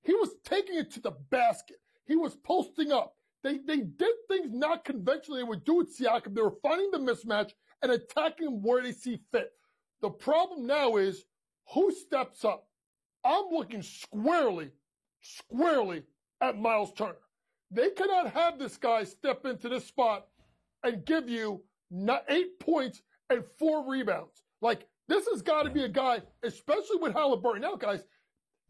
S15: he was taking it to the basket. He was posting up. They did things not conventionally they would do with Siakam. They were finding the mismatch and attacking him where they see fit. The problem now is who steps up. I'm looking squarely at Miles Turner. They cannot have this guy step into this spot and give you 8 points and 4 rebounds. Like, this has got to be a guy, especially with Halliburton. Now, guys,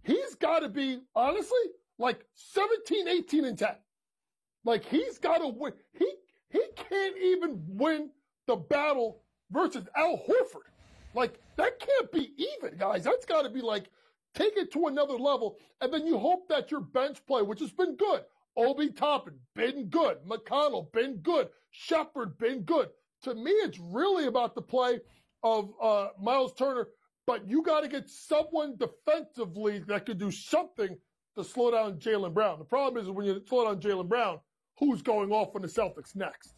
S15: he's got to be, honestly, like 17, 18, and 10. Like, he's got to win. He can't even win the battle versus Al Horford. Like, that can't be even, guys. That's got to be like, take it to another level, and then you hope that your bench play, which has been good. Obi Toppin, been good. McConnell, been good. Shepard, been good. To me, it's really about the play of Miles Turner, but you got to get someone defensively that could do something to slow down Jaylen Brown. The problem is when you slow down Jaylen Brown, who's going off on the Celtics next?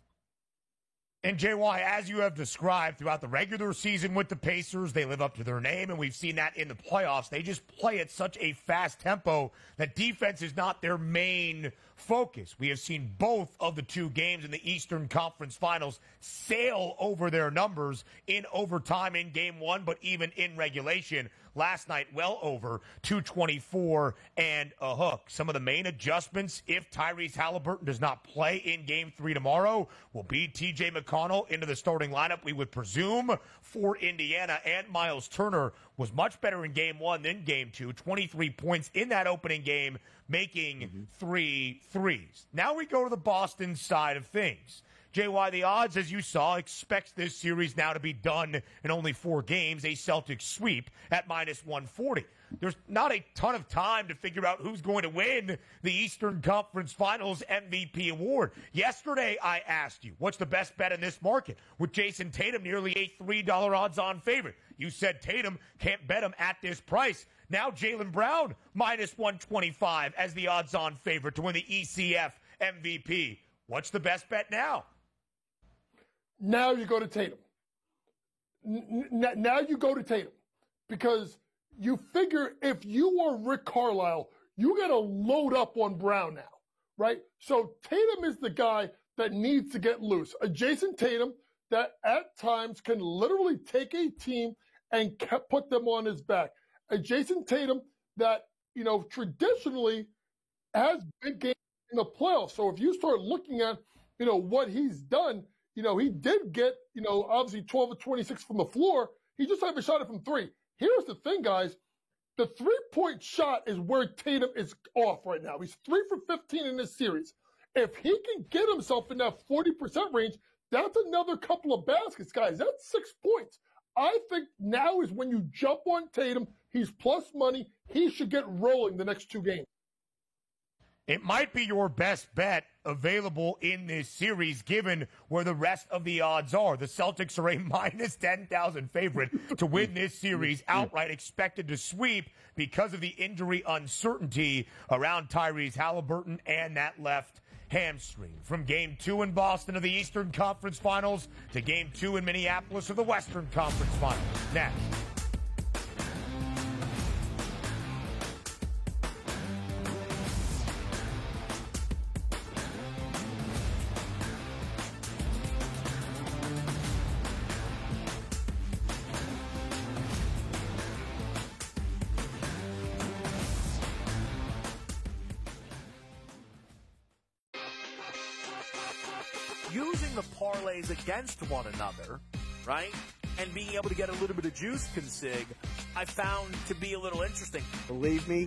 S5: And JY, as you have described throughout the regular season with the Pacers, they live up to their name, and we've seen that in the playoffs. They just play at such a fast tempo that defense is not their main focus. We have seen both of the two games in the Eastern Conference Finals sail over their numbers in overtime in Game 1, but even in regulation. Last night, well over 224 and a hook. Some of the main adjustments, if Tyrese Halliburton does not play in Game 3 tomorrow, will be T.J. McConnell into the starting lineup, we would presume, for Indiana. And Miles Turner was much better in Game 1 than Game 2. 23 points in that opening game, making 3 threes. Now we go to the Boston side of things. JY, the odds, as you saw, expects this series now to be done in only 4 games, a Celtics sweep at -140. There's not a ton of time to figure out who's going to win the Eastern Conference Finals MVP award. Yesterday, I asked you, what's the best bet in this market? With Jason Tatum nearly a $3 odds-on favorite. You said Tatum, can't bet him at this price. Now Jaylen Brown, -125 as the odds-on favorite to win the ECF MVP. What's the best bet now?
S15: Now you go to Tatum. Now you go to Tatum. Because you figure if you are Rick Carlisle, you got to load up on Brown now, right? So Tatum is the guy that needs to get loose. A Jason Tatum that at times can literally take a team and put them on his back. A Jason Tatum that, traditionally has big games in the playoffs. So if you start looking at, what he's done, he did get, obviously 12 of 26 from the floor. He just haven't shot it from 3. Here's the thing, guys. The 3-point shot is where Tatum is off right now. He's 3 for 15 in this series. If he can get himself in that 40% range, that's another couple of baskets, guys. That's 6 points. I think now is when you jump on Tatum. He's plus money. He should get rolling the next 2 games.
S5: It might be your best bet available in this series, given where the rest of the odds are. The Celtics are a -10,000 favorite to win this series outright, expected to sweep because of the injury uncertainty around Tyrese Halliburton and that left hamstring. From Game 2 in Boston of the Eastern Conference Finals to Game 2 in Minneapolis of the Western Conference Finals. Next.
S10: Using the parlays against one another, right, and being able to get a little bit of juice consig, I found to be a little interesting.
S2: Believe me,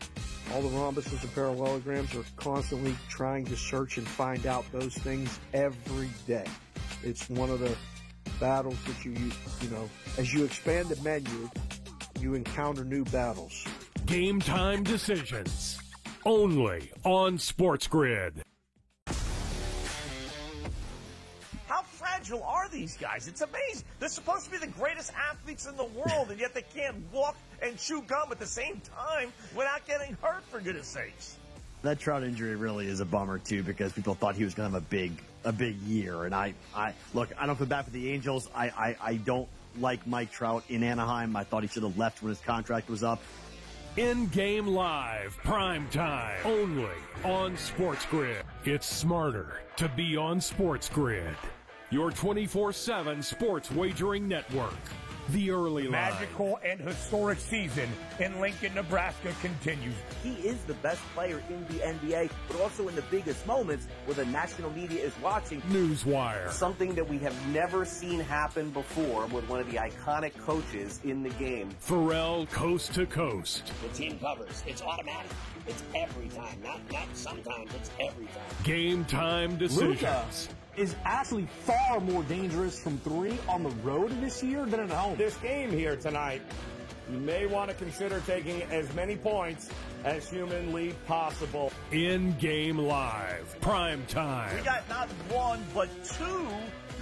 S2: all the rhombuses and parallelograms are constantly trying to search and find out those things every day. It's one of the battles that you as you expand the menu, you encounter new battles.
S3: Game time decisions, only on Sports Grid.
S1: How fragile are these guys? It's amazing. They're supposed to be the greatest athletes in the world, and yet they can't walk and chew gum at the same time without getting hurt, for goodness sakes.
S4: That Trout injury really is a bummer, too, because people thought he was going to have a big year. And I don't feel bad for the Angels. I don't like Mike Trout in Anaheim. I thought he should have left when his contract was up.
S3: In-game live, prime time, only on Sports Grid. It's smarter to be on Sports Grid. Your 24/7 sports wagering network. The early line.
S5: Magical and historic season in Lincoln, Nebraska continues.
S6: He is the best player in the NBA, but also in the biggest moments where the national media is watching.
S3: Newswire.
S14: Something that we have never seen happen before with one of the iconic coaches in the game.
S3: Pharrell coast to coast.
S7: The team covers. It's automatic. It's every time. Not sometimes. It's every time.
S3: Game time decisions.
S8: Luka is actually far more dangerous from 3 on the road this year than at home.
S11: This game here tonight, you may want to consider taking as many points as humanly possible.
S3: In-game live, prime time.
S1: We got not 1, but 2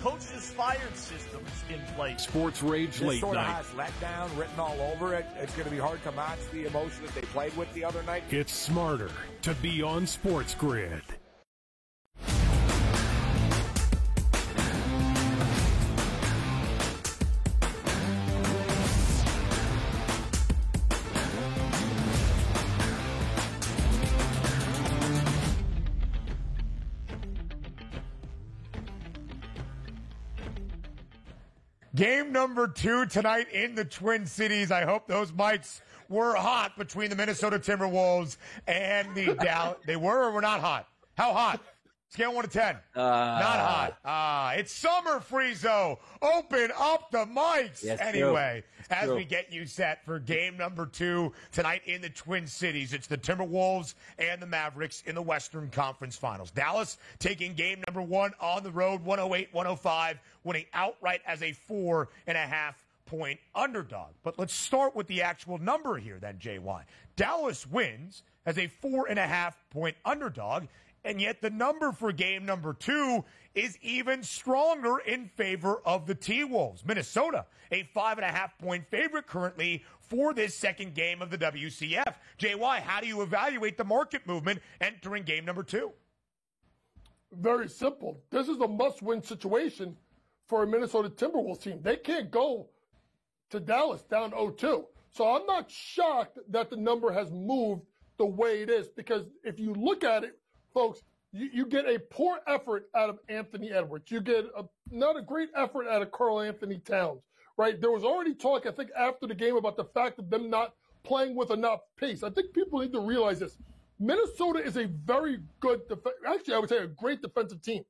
S1: coaches fired systems in place.
S3: Sports Rage Late
S13: sort
S3: Night.
S13: of has letdown written all over it. It's going to be hard to match the emotion that they played with the other night.
S3: It's smarter to be on Sports Grid.
S5: Game number 2 tonight in the Twin Cities. I hope those mics were hot between the Minnesota Timberwolves and the Dallas. They were or were not hot? How hot? Scale 1 to 10. Not hot. It's summer, Friezo. Open up the mics.
S9: Yes,
S5: anyway,
S9: as
S5: as we get you set for game number 2 tonight in the Twin Cities, it's the Timberwolves and the Mavericks in the Western Conference Finals. Dallas taking game number 1 on the road, 108-105, winning outright as a 4.5-point underdog. But let's start with the actual number here then, JY. Dallas wins as a 4.5-point underdog. And yet the number for game number 2 is even stronger in favor of the T-Wolves. Minnesota, a 5.5-point favorite currently for this second game of the WCF. JY, how do you evaluate the market movement entering game number 2?
S15: Very simple. This is a must-win situation for a Minnesota Timberwolves team. They can't go to Dallas down 0-2. So I'm not shocked that the number has moved the way it is, because if you look at it, folks, you get a poor effort out of Anthony Edwards. You get not a great effort out of Karl-Anthony Towns, right? There was already talk, I think, after the game about the fact of them not playing with enough pace. I think people need to realize this. Minnesota is a very good, actually, I would say a great defensive team.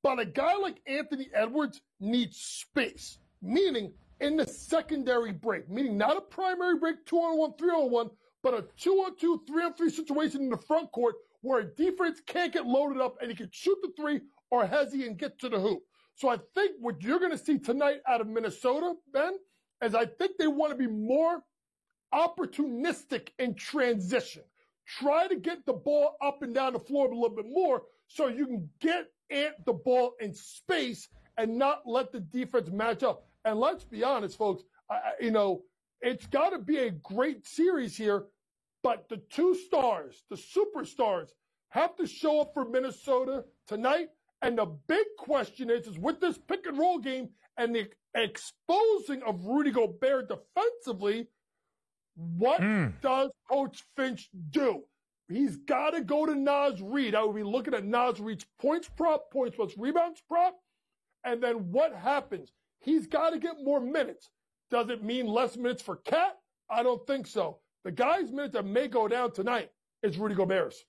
S15: But a guy like Anthony Edwards needs space, meaning in the secondary break, meaning not a primary break, 2-on-1, 3-on-1, but a 2-on-2, 3-on-3 situation in the front court where a defense can't get loaded up and he can shoot the 3 or hezzy and get to the hoop. So I think what you're going to see tonight out of Minnesota, Ben, is I think they want to be more opportunistic in transition. Try to get the ball up and down the floor a little bit more so you can get the ball in space and not let the defense match up. And let's be honest, folks, it's got to be a great series here. But the 2 stars, the superstars, have to show up for Minnesota tonight. And the big question is with this pick and roll game and the exposing of Rudy Gobert defensively, what does Coach Finch do? He's got to go to Naz Reid. I would be looking at Naz Reid's points prop, points plus rebounds prop. And then what happens? He's got to get more minutes. Does it mean less minutes for Cat? I don't think so. The guy's minutes that may go down tonight is Rudy Gobert's.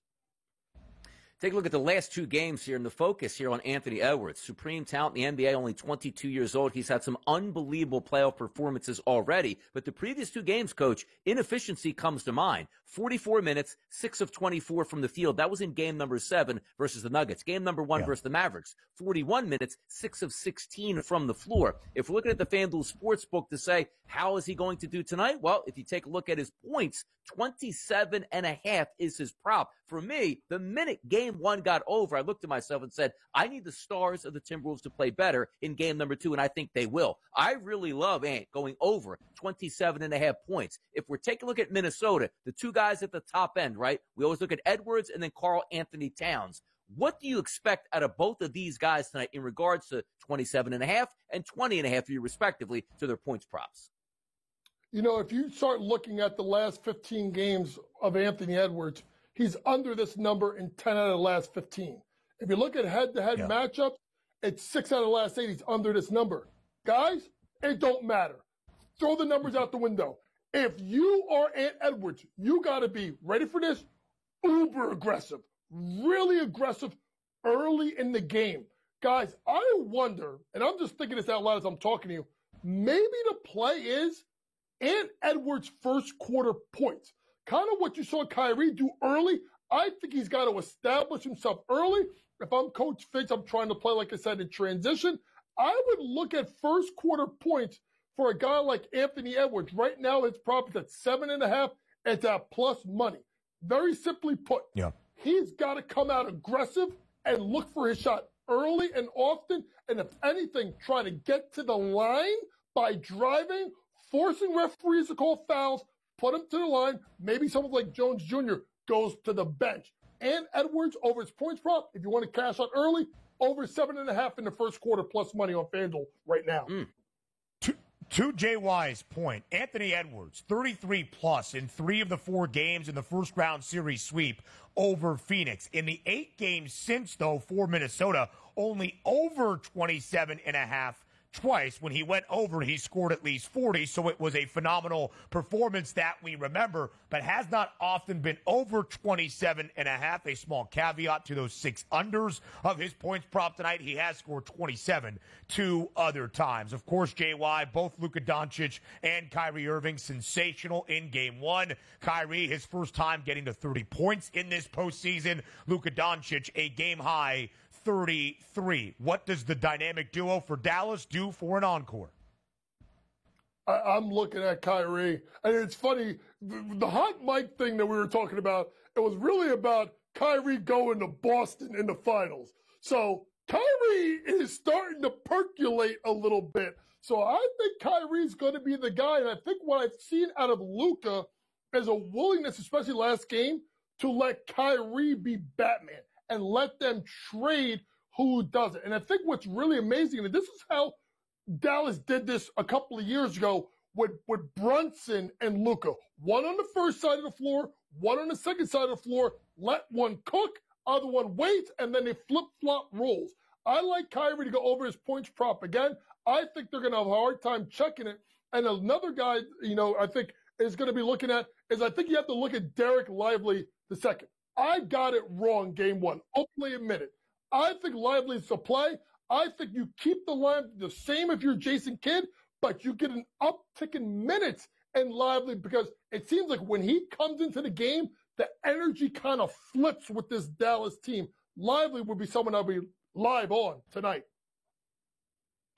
S9: Take a look at the last 2 games here and the focus here on Anthony Edwards. Supreme talent in the NBA, only 22 years old. He's had some unbelievable playoff performances already. But the previous 2 games, Coach, inefficiency comes to mind. 44 minutes, 6 of 24 from the field. That was in game number 7 versus the Nuggets. Game number 1 versus the Mavericks. 41 minutes, 6 of 16 from the floor. If we're looking at the FanDuel Sportsbook to say, how is he going to do tonight? Well, if you take a look at his points, 27.5 is his prop. For me, the minute game 1 got over, I looked at myself and said, I need the stars of the Timberwolves to play better in game number 2, and I think they will. I really love Ant going over 27.5 points. If we're taking a look at Minnesota, the 2 guys at the top end, right? We always look at Edwards and then Karl-Anthony Towns. What do you expect out of both of these guys tonight in regards to 27.5 and 20.5 for you, respectively, to their points props?
S15: If you start looking at the last 15 games of Anthony Edwards, he's under this number in 10 out of the last 15. If you look at head-to-head matchups, it's 6 out of the last 8. He's under this number. Guys, it don't matter. Throw the numbers out the window. If you are Ant Edwards, you got to be, ready for this, uber aggressive, really aggressive early in the game. Guys, I wonder, and I'm just thinking this out loud as I'm talking to you, maybe the play is Ant Edwards' first quarter points. Kind of what you saw Kyrie do early. I think he's got to establish himself early. If I'm Coach Finch, I'm trying to play, like I said, in transition. I would look at first quarter points for a guy like Anthony Edwards. Right now, his prop is at 7.5. It's at plus money. Very simply put, he's got to come out aggressive and look for his shot early and often. And if anything, try to get to the line by driving, forcing referees to call fouls, put him to the line. Maybe someone like Jones Jr. goes to the bench. And Edwards over his points prop, if you want to cash out early, over 7.5 in the first quarter plus money on FanDuel right now.
S5: To JY's point, Anthony Edwards, 33-plus in 3 of the 4 games in the first-round series sweep over Phoenix. In the 8 games since, though, for Minnesota, only over 27.5 twice. When he went over, he scored at least 40, so it was a phenomenal performance that we remember, but has not often been over 27.5. A small caveat to those 6 unders of his points prop tonight. He has scored 27 2 other times. Of course, JY, both Luka Doncic and Kyrie Irving, sensational in game 1. Kyrie, his first time getting to 30 points in this postseason. Luka Doncic, a game-high 33. What does the dynamic duo for Dallas do for an encore?
S15: I'm looking at Kyrie, and it's funny, the hot mic thing that we were talking about, it was really about Kyrie going to Boston in the finals. So Kyrie is starting to percolate a little bit. So I think Kyrie's going to be the guy, and I think what I've seen out of Luka is a willingness, especially last game, to let Kyrie be Batman and let them trade who does it. And I think what's really amazing, and this is how Dallas did this a couple of years ago with Brunson and Luka. One on the first side of the floor, one on the second side of the floor. Let one cook, other one waits, and then they flip-flop roles. I like Kyrie to go over his points prop again. I think they're going to have a hard time checking it. And another guy, I think is going to be looking at is I think you have to look at Derek Lively the second. I got it wrong game 1. Openly admit it. I think Lively's the play. I think you keep the line the same if you're Jason Kidd, but you get an uptick in minutes and Lively because it seems like when he comes into the game, the energy kind of flips with this Dallas team. Lively would be someone I'll be live on tonight.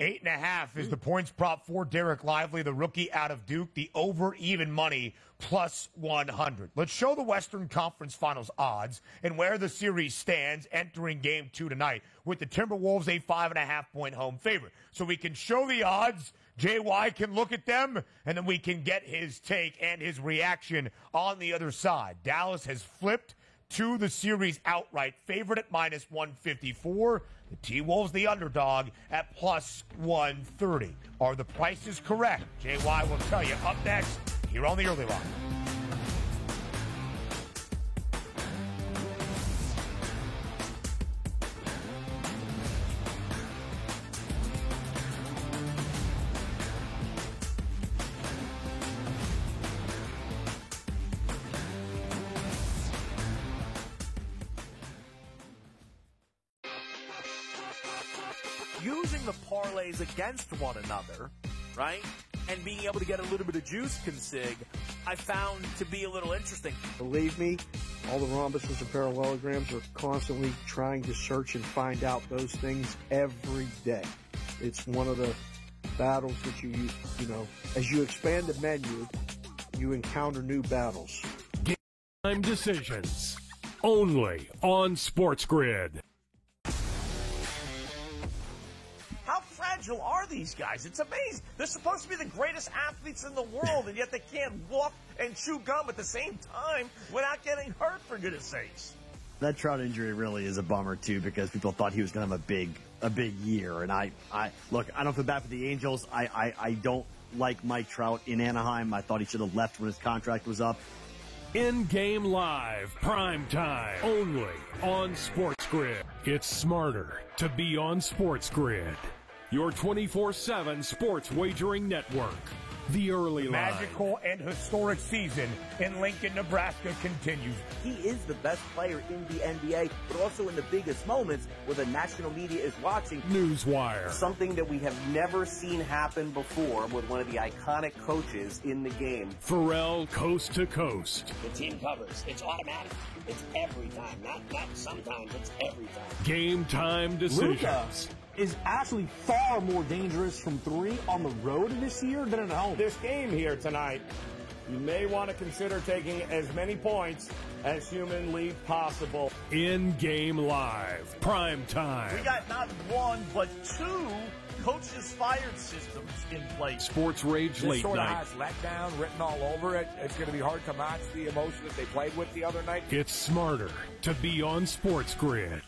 S5: 8.5 is the points prop for Derek Lively, the rookie out of Duke, the over even money plus 100. Let's show the Western Conference Finals odds and where the series stands entering game 2 tonight with the Timberwolves a 5.5-point home favorite. So we can show the odds, JY can look at them, and then we can get his take and his reaction on the other side. Dallas has flipped to the series outright favorite at minus 154. The T-Wolves, the underdog, at plus 130. Are the prices correct? JY will tell you up next here on the Early Line.
S10: Using the parlays against one another, right, and being able to get a little bit of juice consig, I found to be a little interesting.
S2: Believe me, all the rhombuses and parallelograms are constantly trying to search and find out those things every day. It's one of the battles that you as you expand the menu, you encounter new battles.
S3: Game time decisions, only on Sports Grid.
S1: How fragile are these guys? It's amazing. They're supposed to be the greatest athletes in the world, and yet they can't walk and chew gum at the same time without getting hurt, for goodness sakes.
S4: That Trout injury really is a bummer, too, because people thought he was going to have a big year. And I don't feel bad for the Angels. I don't like Mike Trout in Anaheim. I thought he should have left when his contract was up.
S3: In-game live, prime time, only on Sports Grid. It's smarter to be on Sports Grid. Your 24/7 sports wagering network. The Early Line.
S5: Magical and historic season in Lincoln, Nebraska continues.
S6: He is the best player in the NBA, but also in the biggest moments where the national media is watching.
S3: Newswire.
S14: Something that we have never seen happen before with one of the iconic coaches in the game.
S3: Pharrell, coast to coast.
S7: The team covers. It's automatic. It's every time. Not sometimes. It's every time.
S3: Game time decisions.
S8: Luka is actually far more dangerous from 3 on the road this year than at home.
S11: This game here tonight, you may want to consider taking as many points as humanly possible.
S3: In-game live, prime time.
S1: We got not one, but 2 coaches fired systems in place.
S3: Sports Rage Late
S13: Sort
S3: Night.
S13: of has letdown written all over it. It's going to be hard to match the emotion that they played with the other night.
S3: It's smarter to be on Sports Grid.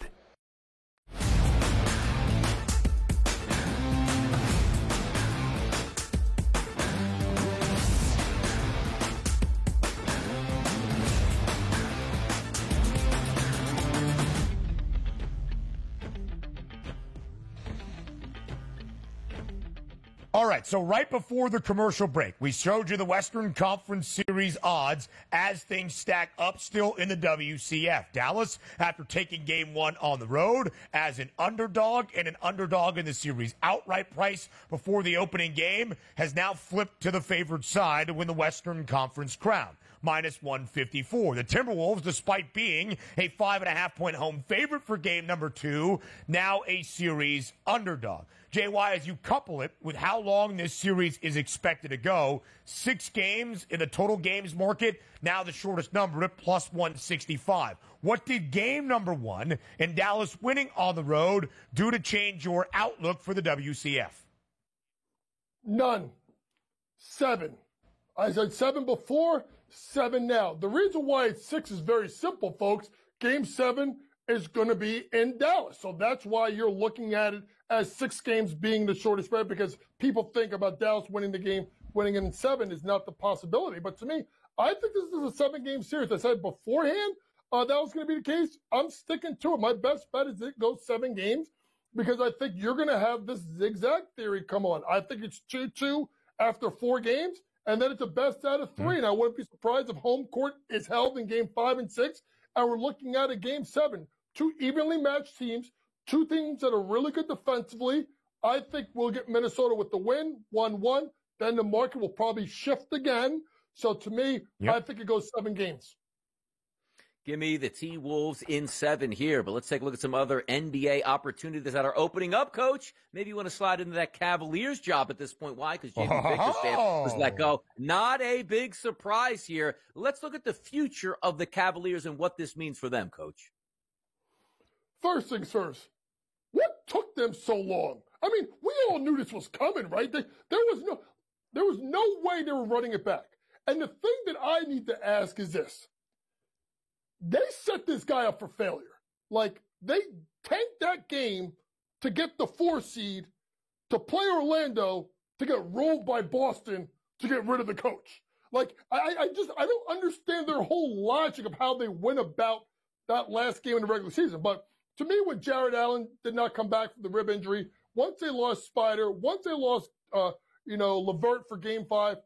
S5: All right, so right before the commercial break, we showed you the Western Conference Series odds as things stack up still in the WCF. Dallas, after taking game one on the road as an underdog and an underdog in the series outright price before the opening game, has now flipped to the favored side to win the Western Conference crown. Minus 154. The Timberwolves, despite being a 5.5-point home favorite for game number 2, now a series underdog. JY, as you couple it with how long this series is expected to go, 6 games in the total games market, now the shortest number at plus 165. What did game number 1 and Dallas winning on the road do to change your outlook for the WCF?
S15: None. 7. I said 7 before, 7 now. The reason why it's 6 is very simple, folks. Game 7 is going to be in Dallas. So that's why you're looking at it as 6 games being the shortest spread, because people think about Dallas winning the game, winning in 7 is not the possibility. But to me, I think this is a 7-game series. I said beforehand that was going to be the case. I'm sticking to it. My best bet is it goes 7 games because I think you're going to have this zigzag theory come on. I think it's 2-2 after 4 games. And then it's a best out of 3. And I wouldn't be surprised if home court is held in game 5 and 6. And we're looking at a game 7. 2 evenly matched teams, 2 teams that are really good defensively. I think we'll get Minnesota with the win, 1-1. Then the market will probably shift again. So to me, I think it goes 7 games.
S9: Give me the T-Wolves in 7 here, but let's take a look at some other NBA opportunities that are opening up, Coach. Maybe you want to slide into that Cavaliers job at this point. Why? Because J.B. Bickerstaff was let go. Not a big surprise here. Let's look at the future of the Cavaliers and what this means for them, Coach.
S15: First things first, what took them so long? I mean, we all knew this was coming, right? There was no way they were running it back. And the thing that I need to ask is this. They set this guy up for failure. Like, they tanked that game to get the 4 seed, to play Orlando, to get rolled by Boston, to get rid of the coach. Like, I don't understand their whole logic of how they went about that last game in the regular season. But to me, when Jared Allen did not come back from the rib injury, once they lost Spider, once they lost, LeVert for game 5,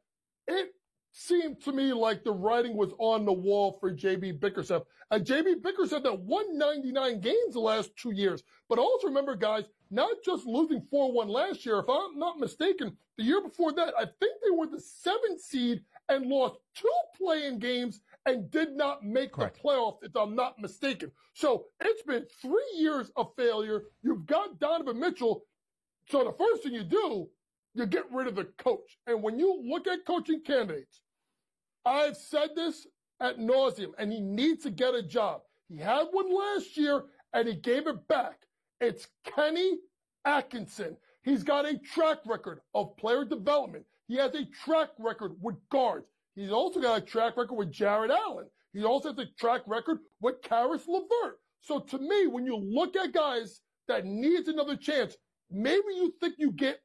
S15: it seemed to me like the writing was on the wall for J.B. Bickerstaff. And J.B. Bickerstaff had 199 games the last 2 years. But also remember, guys, not just losing 4-1 last year. If I'm not mistaken, the year before that, I think they were the 7th seed and lost 2 play-in games and did not make the playoffs, if I'm not mistaken. So it's been 3 years of failure. You've got Donovan Mitchell. So the first thing you do, you get rid of the coach. And when you look at coaching candidates, I've said this ad nauseum, and he needs to get a job. He had one last year, and he gave it back. It's Kenny Atkinson. He's got a track record of player development. He has a track record with guards. He's also got a track record with Jared Allen. He also has a track record with Karis LeVert. So to me, when you look at guys that needs another chance, maybe you think you get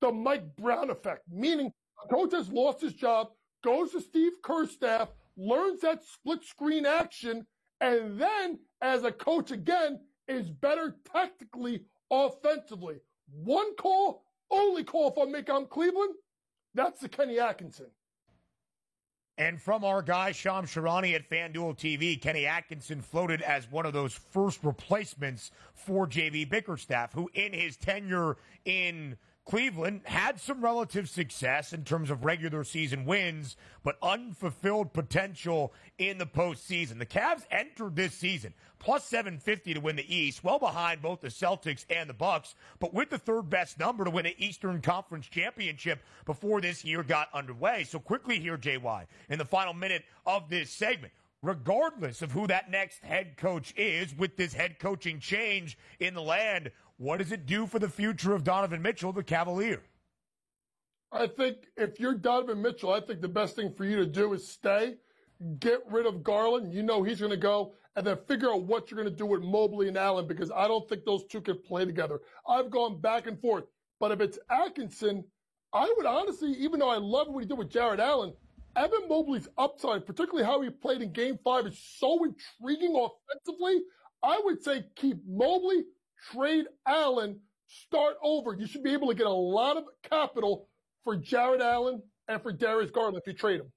S15: the Mike Brown effect, meaning a coach has lost his job, goes to Steve Kerr's staff, learns that split screen action, and then as a coach again is better tactically, offensively. One call, only call if I'm Cleveland, that's the Kenny Atkinson.
S5: And from our guy, Shams Charania at FanDuel TV, Kenny Atkinson floated as one of those first replacements for J.B. Bickerstaff, who in his tenure in Cleveland had some relative success in terms of regular season wins, but unfulfilled potential in the postseason. The Cavs entered this season plus 750 to win the East, well behind both the Celtics and the Bucks, but with the third best number to win an Eastern Conference championship before this year got underway. So quickly here, JY, in the final minute of this segment, regardless of who that next head coach is, with this head coaching change in the land, what does it do for the future of Donovan Mitchell, the Cavalier?
S15: I think if you're Donovan Mitchell, I think the best thing for you to do is stay, get rid of Garland. You know he's going to go, and then figure out what you're going to do with Mobley and Allen, because I don't think those two can play together. I've gone back and forth. But if it's Atkinson, I would honestly, even though I love what he did with Jared Allen, Evan Mobley's upside, particularly how he played in Game 5, is so intriguing offensively. I would say keep Mobley, trade Allen, start over. You should be able to get a lot of capital for Jared Allen and for Darius Garland if you trade him.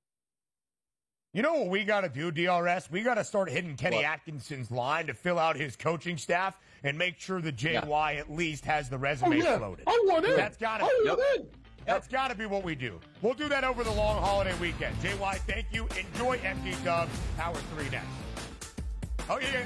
S5: You know what we got to do, DRS? We got to start hitting Kenny Atkinson's line to fill out his coaching staff and make sure that JY at least has the resume floated.
S15: I want in.
S5: That's got to That's got to be what we do. We'll do that over the long holiday weekend. JY, thank you. Enjoy MD Dub. Hour 3 next. Oh, yeah.